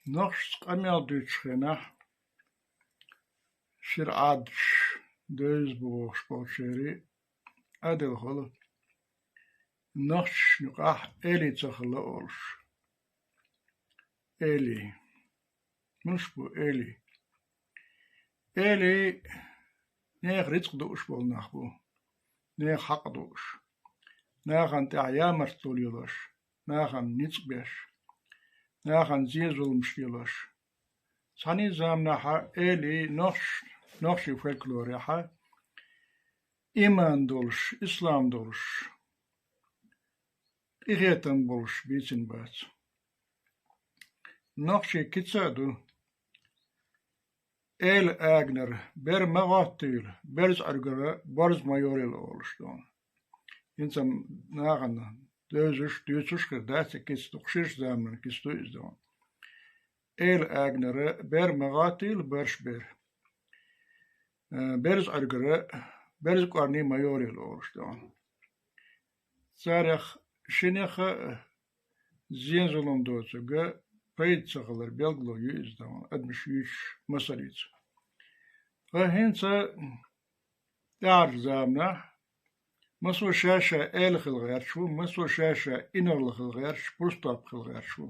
نقش قميل دوتشخنا شير عادش دوز بوش بوشيري أدل خلو نقش نقاح إلي تخلو أولش إلي مش بو إلي نيخ رزق دوش بول نخبو نيخ حق دوش ناخن تعيامر توليلوش ناخن نيتسبيش ناخن زيزول مشتيلوش ساني زامناها إلي نقش فلكلوريها إيمان دولش إسلام دولش إغيتن بولش بيتن بات نقش كتسادو إل أغنر بير مغاتيل بيرز أرغر برز مايوريل أولش دون إنسان ناغن دوزش كردات كيس تقشيش زامن كيس تويز دون إل أغنر بير مغاتيل برش بير بيرز أرغر بيرز قرني مايوريل أولش دون سارخ شنيخ زين زلون دوزغ بيت سغلر بيلغلو يوز دون أدمش يوش مساليت فهنسا دار زامنا مسو شاشة إلخ الغير شو مسو شاشة إنرلخ الغير شبرستاب الغير شو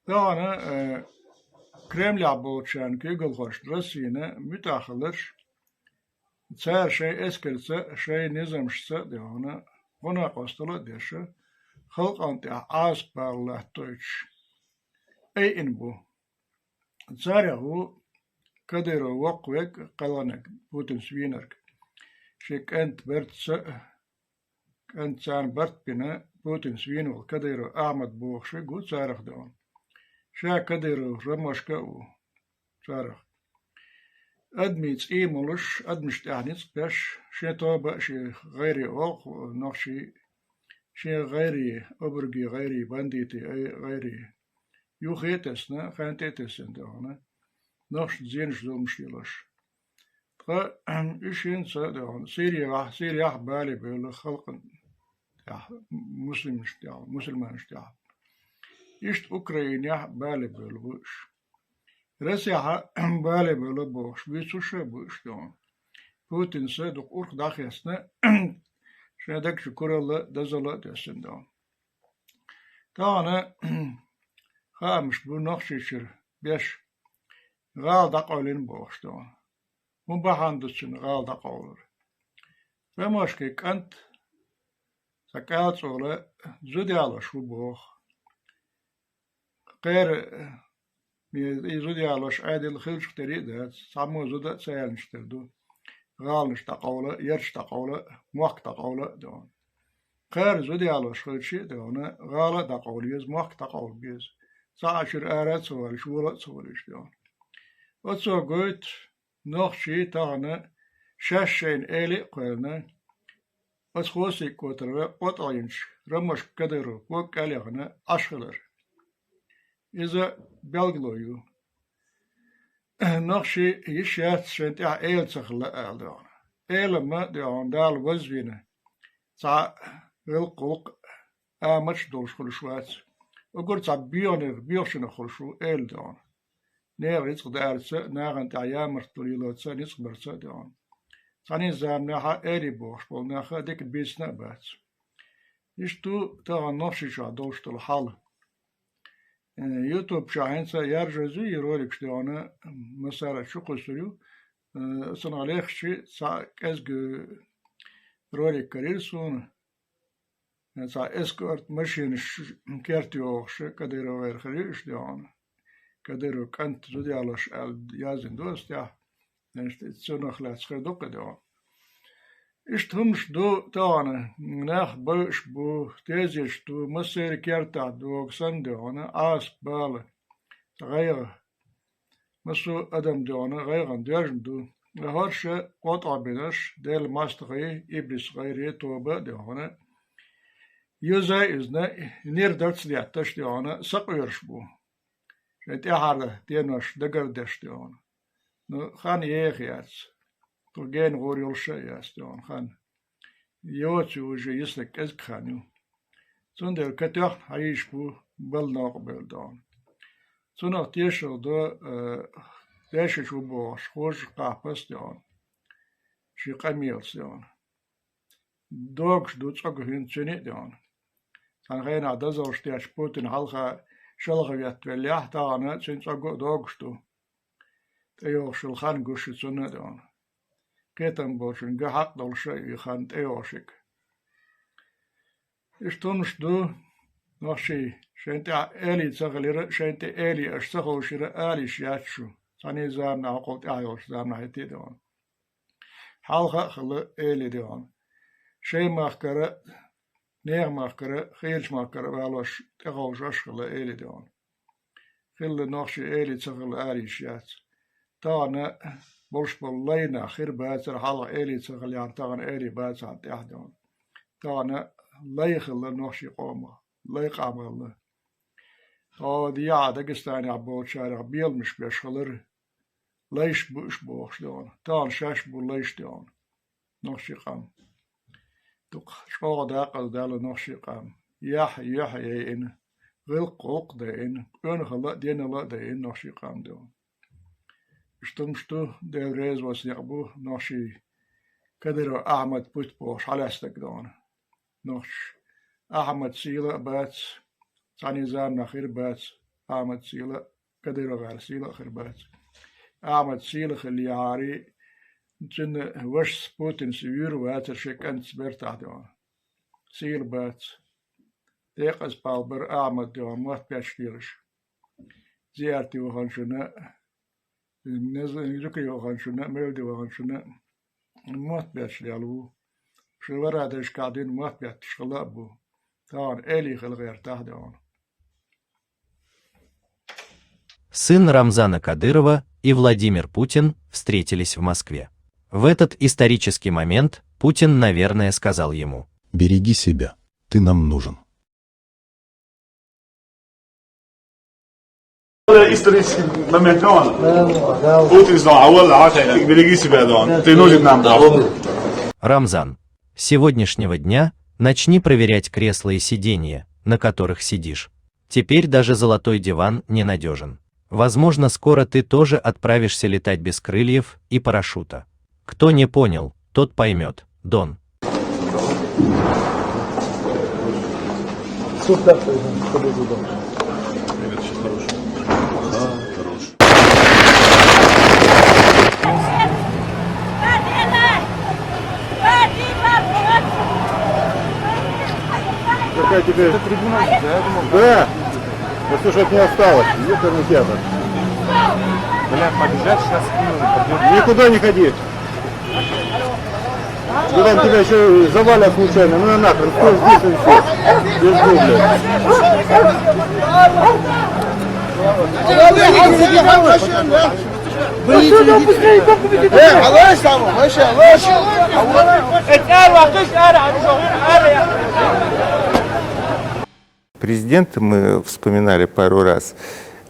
دانا كريم لعبوتشان كيغل خوش درسينا متاخلرش تسار شيء اسكرسة شيء نظامشسة دانا هنا قصدلا ديشة خلق أنت عاس بالله تويش أي إنبو تساره كديرو وقوك قلنك بوتن سوينرك شيك أنت برتس أنت سان برت بنا بوتن سوينو كديرو أحمد بوخش قو تسارخ دون شا كديرو رمشكا و تسارخ أدميت إيمولش أدمش تعنيت باش شي توبا شي غيري أوق نقشي شي غيري أبرقي غيري بانديتي غيري يوخيتسنا خانتيتسن دون نقش زينش دو مشيلش إيش ينسى دون سيريا بالي بيقول خلق مسلم نشتاع مسلمان نشتاع إيش أوكرانيا بالي بيقول بوش رسيا بالي بيقول بوش بيسوش بوش دون بوتين صدق أورك داخلسنا شادك شكر الله دزلا دسن دون تانا خامش بو نقشيشر بيش غال دقولين بوش دون مباهندسن غال دقولر فماشكي كانت سكالت صولة زوديالو شو بوخ غير زوديالوش عادي الخلش تريد سامو زودا سيال نشتردو غال نشتقولة يرشتقولة موك تقولة دون غير زوديالوش خلشي دون غال دقوليز موك تقول بيز ساشر آرات سوال شوالة سوالش دون وتسو قويت نوخشي تاغنا شاشين إلي قولنا أسخوسي كوتر قطعينش رمش كدرو وك أليغنا أشغلر إذا بلغلويو نوخشي يشيات شنتيا إيل تخلا ألدون إيل ما ديون دال وزوينة تا غلقوق آمش دولش خلشوات وقلت تا بيوشن خلشو إيل دون نير رزق دارسة ناغن تعيامر طليلوتسة نزق برسة دون ثاني زامناها إيري بوش بولناها ديك بيسنا بات يشتو تاغن نوشي شا دوشتو الحال يوتيوب شاهنسا يرجزو يرولك شدونا مسارة شو قصريو سنغاليخ شي سا كازغو رولك كريرسون سا اسكورت ماشين كيرتيوخش كديرو غير خريش دون كديرو كانت زوديالوش يازن دوستيا نشت تسونخ لا تخدوق دون اشتهمش دو تانا ناخ باش بو تيزيش دو مسير كيرتا دو اكسن دون آس بالا غير مسو ادم دون غيرن ديرجن دو لهرش قطع بنش ديل ماستغي إبليس غيري توبة دون يوزا إزنا نير درتس دياتش دون سقيرش بو شنت إحارة دينوش دقردش دون نو خان يخياتس تلقين غوريول شيء دون خان يوتي وجي يسلك إزك خانيو Цундел катях хаишбу балног белдон. Цунах тешел до дешечу бош, хож капастон. Шикамилсион. Догш дуцог хинценитон. Санхена дазовштяч Путин халха шалгавят велях тагана цинцог догшту. Теошулхан гушицунадон. Кетам бошин гахак долша ихан теошик. Istunstu noshi shente eli tsagalira shente eli ashtahoshira ali shiachu sani zamna aqot ayosh zamna hitidon halga khale eli don shay markara neer markara khilch markara walos tegosh khale eli don khille noshi eli tsagal ali shiat tana bolshbol leina khir baatser halga eli tsagal yan tagan eli baatsa tahdon tana ليخل نوشي قومه ليق عمله دي داغستاني عبود شارع بيل مش بيشغلر ليش بوش بوش دون تان شاش بو ليش دون نوشي قام دوك شقو داقل دال نوشي قام يح إن غلق دين خلا دين لا دين نوشي قام دون اشتمشتو ديريز وسيقبو نوشي كدر أحمد بوت بوش على استقدون نوش أحمد سيلا بات ثاني زام نخير بات أحمد سيلا كدير غير سيلا خير بات أحمد سيلا خلي عاري جن وش سبوتين سوير واتر شك أنت سبرت عدوان سيل بات ديقز بالبر أحمد دوان موت بيشتيرش زيارتي وخانشنا نزل يركي وخانشنا ميلدي وخانشنا موت بيشتيرلو شلورا دش قاعدين موافقة شغلابو تان إلي خلغير تهدون. Сын Рамзана Кадырова и Владимир Путин встретились в Москве. В этот исторический момент Путин, наверное, сказал ему: «Береги себя, ты нам нужен». Исторический момент Путин сказал: «Береги себя, ты нужен нам». Рамзан, с сегодняшнего дня начни проверять кресла и сиденья, на которых сидишь. Теперь даже золотой диван ненадежен. Возможно, скоро ты тоже отправишься летать без крыльев и парашюта. Кто не понял, тот поймет. Дон. Какая тебе... Это трибуна, да? Да слушай, от не осталось. Ёперный театр. Бля, побежать сейчас спину. Никуда не ходи. Да там тебя еще завалят случайно. Ну и нахрен, стой здесь и все. Без дубля. Президента мы вспоминали пару раз.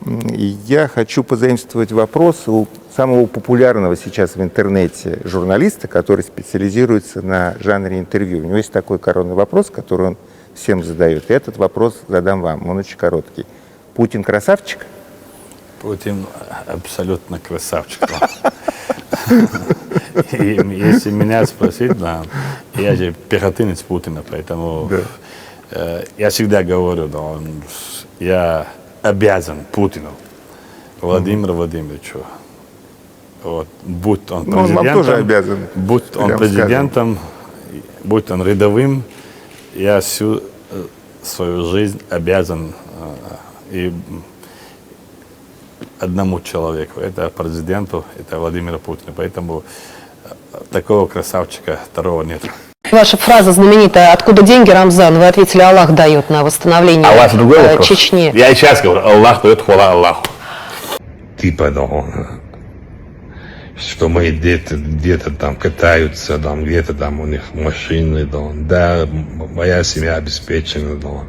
И я хочу позаимствовать вопрос у самого популярного сейчас в интернете журналиста, который специализируется на жанре интервью. У него есть такой коронный вопрос, который он всем задает. И этот вопрос задам вам. Он очень короткий. Путин красавчик? Путин абсолютно красавчик. И если меня спросить, да, я же пехотинец Путина, поэтому я всегда говорю, да, я обязан Путину, Владимиру Владимировичу. Вот, будь он президентом, тоже обязан, будь он президентом, будь он рядовым, я всю свою жизнь обязан и одному человеку, это президенту, это Владимиру Путину. Поэтому такого красавчика второго нет. Ваша фраза знаменитая: «Откуда деньги, Рамзан?» Вы ответили: «Аллах дает на восстановление Чечни». Я и сейчас говорю: Аллах дает, хвала Аллаху. Типа, да, что мои дети где-то там катаются, там, где-то там у них машины, да, моя семья обеспечена, да,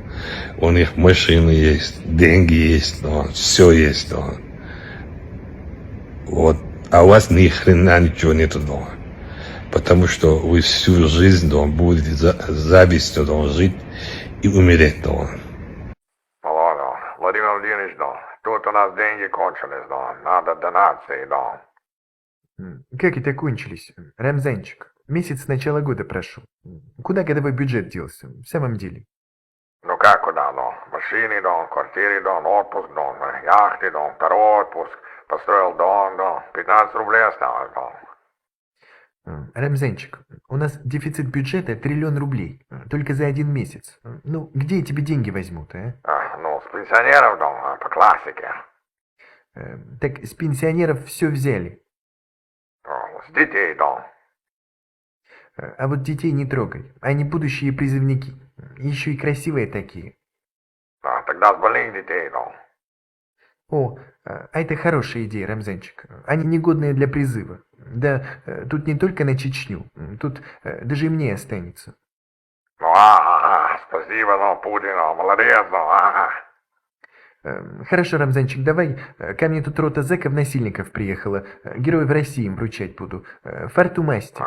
у них машины есть, деньги есть, да, все есть, да. Вот, а у вас ни хрена ничего нету, да. Потому что вы всю жизнь, да, будете завистью, да, жить и умереть, Дон. Владимир Владимирович, тут у нас деньги кончились, надо донации, Как это кончились? Рамзанчик, месяц с начала года прошел. Куда годовой бюджет делся, в самом деле? Ну как куда, машины, квартиры, отпуск, яхты, второй отпуск, построил дом, 15 рублей осталось, Рамзанчик, у нас дефицит бюджета 1 000 000 рублей, только за 1 месяц. Ну, где тебе деньги возьмут, а? С пенсионеров, по классике. Так с пенсионеров все взяли. С детей, А вот детей не трогай, они будущие призывники, еще и красивые такие. Тогда с больных детей, О, а это хорошая идея, Рамзанчик. Они негодные для призыва. Да, тут не только на Чечню, тут даже и мне останется. Спасибо, Путин, молодец, Хорошо, Рамзанчик, давай. Ко мне тут рота зэков-насильников приехала. Героев России им вручать буду. Фарту масти.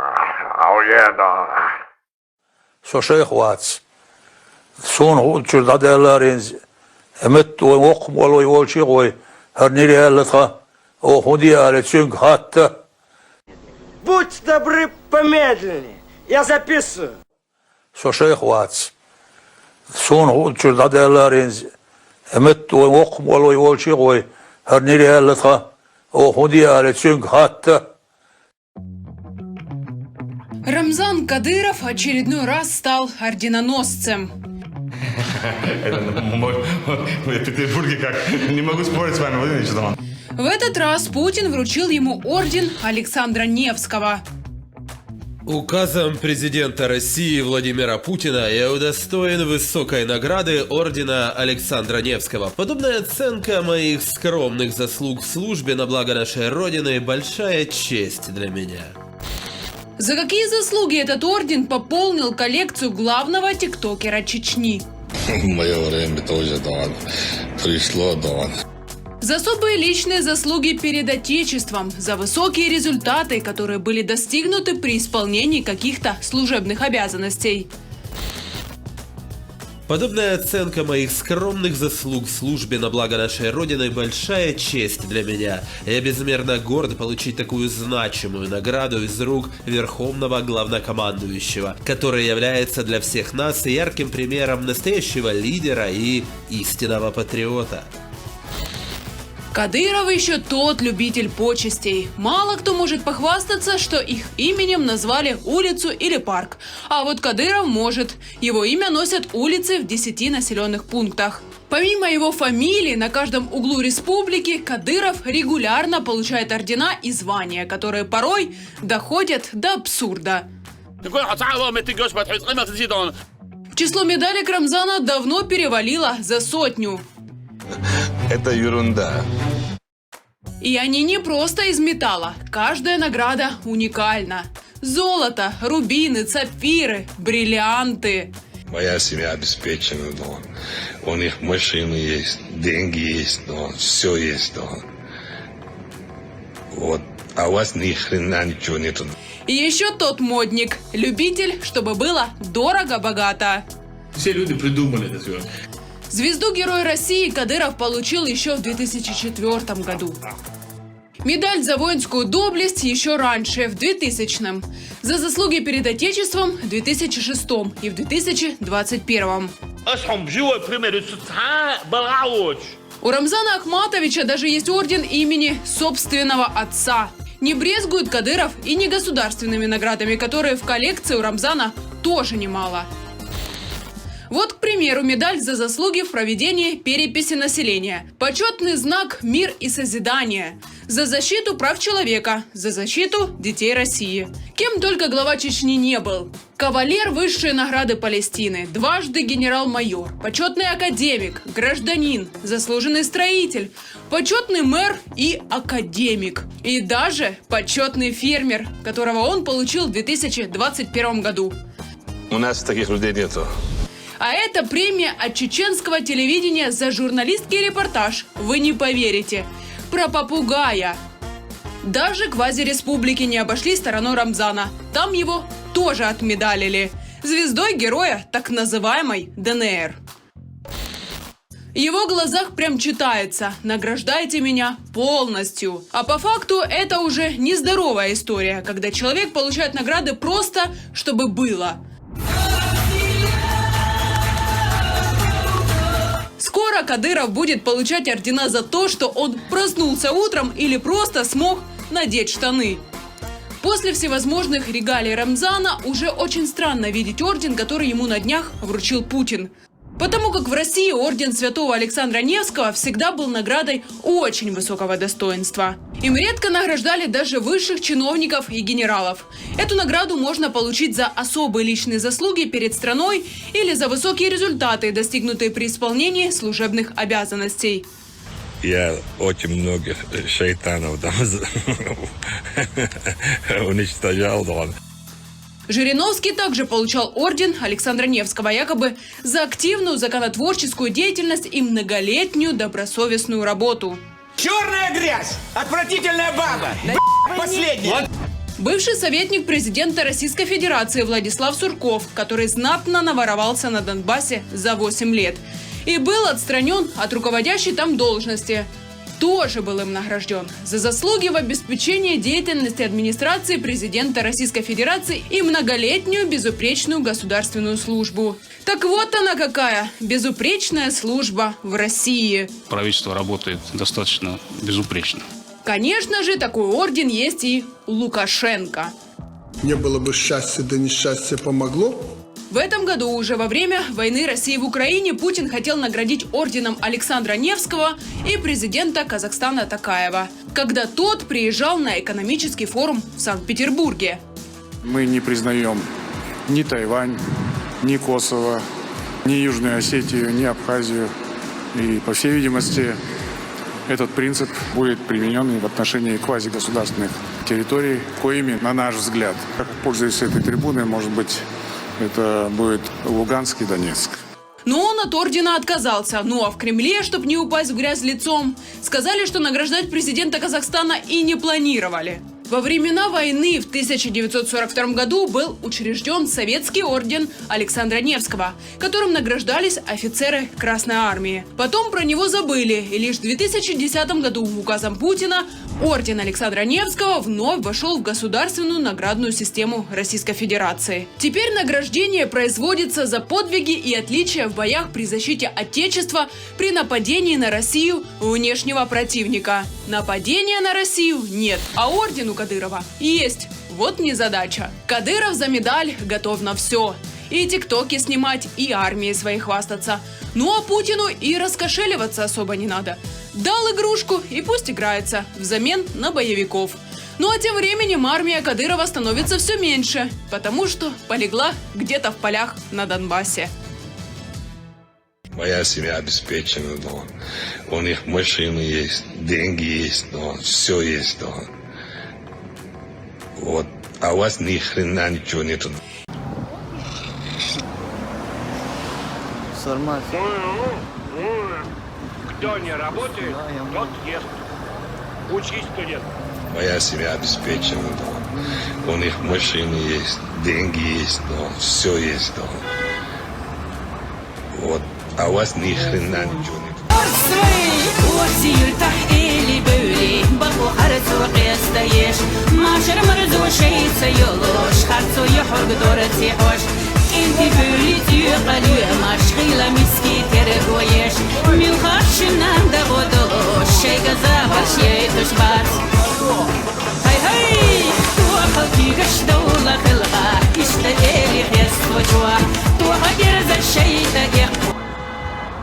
Слушай, хватит. Сон чудо деларинз. Эмет той окмолой волчигой. Харнирелата. Охудиале цюнгхатта. Будь добры, помедленнее. Я записываю. Слушай, хватит. Сон чудо деларинз. Эмет той окмолой волчигой. Харнирелата. Охудиале цюнгхатта. Рамзан Кадыров очередной раз стал орденоносцем. В Петербурге как? Не могу спорить с вами, Владимир Ильич. В этот раз Путин вручил ему орден Александра Невского. Указом президента России Владимира Путина я удостоен высокой награды ордена Александра Невского. Подобная оценка моих скромных заслуг в службе на благо нашей Родины – большая честь для меня. За какие заслуги этот орден пополнил коллекцию главного тиктокера Чечни? В мое время тоже, пришло, За особые личные заслуги перед Отечеством, за высокие результаты, которые были достигнуты при исполнении каких-то служебных обязанностей. Подобная оценка моих скромных заслуг в службе на благо нашей Родины – большая честь для меня. Я безмерно горд получить такую значимую награду из рук Верховного Главнокомандующего, который является для всех нас ярким примером настоящего лидера и истинного патриота. Кадыров еще тот любитель почестей. Мало кто может похвастаться, что их именем назвали улицу или парк. А вот Кадыров может. Его имя носят улицы в 10 населенных пунктах. Помимо его фамилии, на каждом углу республики Кадыров регулярно получает ордена и звания, которые порой доходят до абсурда. Число медалей Рамзана давно перевалило за 100. Это ерунда. И они не просто из металла. Каждая награда уникальна. Золото, рубины, сапфиры, бриллианты. Моя семья обеспечена, у них машины есть, деньги есть, все есть, Вот. А у вас ни хрена ничего нету. И еще тот модник, любитель, чтобы было дорого-богато. Все люди придумали это все. Звезду Героя России Кадыров получил еще в 2004 году. Медаль за воинскую доблесть еще раньше, в 2000-м. За заслуги перед Отечеством в 2006 и в 2021. У Рамзана Ахматовича даже есть орден имени собственного отца. Не брезгует Кадыров и негосударственными наградами, которые в коллекции у Рамзана тоже немало. Вот, к примеру, медаль за заслуги в проведении переписи населения. Почетный знак «Мир и созидание». За защиту прав человека. За защиту детей России. Кем только глава Чечни не был. Кавалер высшей награды Палестины. Дважды генерал-майор. Почетный академик. Гражданин. Заслуженный строитель. Почетный мэр и академик. И даже почетный фермер, которого он получил в 2021 году. У нас таких людей нету. А это премия от чеченского телевидения за журналистский репортаж, вы не поверите, про попугая. Даже квазиреспублики не обошли стороной Рамзана, там его тоже отмедалили. звездой героя так называемой ДНР. В его глазах прям читается «награждайте меня полностью». А по факту это уже нездоровая история, когда человек получает награды просто, чтобы было. Скоро Кадыров будет получать ордена за то, что он проснулся утром или просто смог надеть штаны. После всевозможных регалий Рамзана уже очень странно видеть орден, который ему на днях вручил Путин. Потому как в России орден Святого Александра Невского всегда был наградой очень высокого достоинства. Им редко награждали даже высших чиновников и генералов. Эту награду можно получить за особые личные заслуги перед страной или за высокие результаты, достигнутые при исполнении служебных обязанностей. Я очень многих шайтанов там уничтожал. Жириновский также получал орден Александра Невского якобы за активную законотворческую деятельность и многолетнюю добросовестную работу. Черная грязь! Отвратительная баба! Последняя! Бывший советник президента Российской Федерации Владислав Сурков, который знатно наворовался на Донбассе за 8 лет и был отстранен от руководящей там должности, тоже был им награжден за заслуги в обеспечении деятельности администрации президента Российской Федерации и многолетнюю безупречную государственную службу. Так вот она какая безупречная служба в России. Правительство работает достаточно безупречно. Конечно же, такой орден есть и у Лукашенко. Не было бы счастья, да несчастье помогло. В этом году, уже во время войны России в Украине, Путин хотел наградить орденом Александра Невского и президента Казахстана Токаева, когда тот приезжал на экономический форум в Санкт-Петербурге. Мы не признаем ни Тайвань, ни Косово, ни Южную Осетию, ни Абхазию. И, по всей видимости, этот принцип будет применен и в отношении квазигосударственных территорий, коими, на наш взгляд, пользуясь этой трибуной, может быть, это будет Луганск и Донецк. Но он от ордена отказался. Ну а в Кремле, чтобы не упасть в грязь лицом, сказали, что награждать президента Казахстана и не планировали. Во времена войны в 1942 году был учрежден советский орден Александра Невского, которым награждались офицеры Красной Армии. Потом про него забыли, и лишь в 2010 году указом Путина орден Александра Невского вновь вошел в государственную наградную систему Российской Федерации. Теперь награждение производится за подвиги и отличия в боях при защите Отечества при нападении на Россию внешнего противника. Нападения на Россию нет, а орден у Кадырова есть. Вот незадача. Кадыров за медаль готов на все. И тиктоки снимать, и армией своей хвастаться. Ну а Путину и раскошеливаться особо не надо. Дал игрушку и пусть играется взамен на боевиков. Ну а тем временем армия Кадырова становится все меньше, потому что полегла где-то в полях на Донбассе. Моя семья обеспечена, да. У них машины есть, деньги есть, да. Все есть, да. Вот. А у вас ни хрена ничего нету. Кто не работает, тот ест. Учись, студент. Моя семья обеспечена, да. У них машины есть, деньги есть, да. Все есть, да. Вот. А у вас ни хрена ничего нету.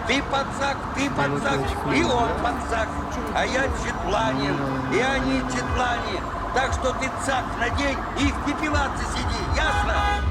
Ты подсак, и он подсак, а я четланин, и они четлане. Так что ты цак надень и в пепелаце сиди, ясно?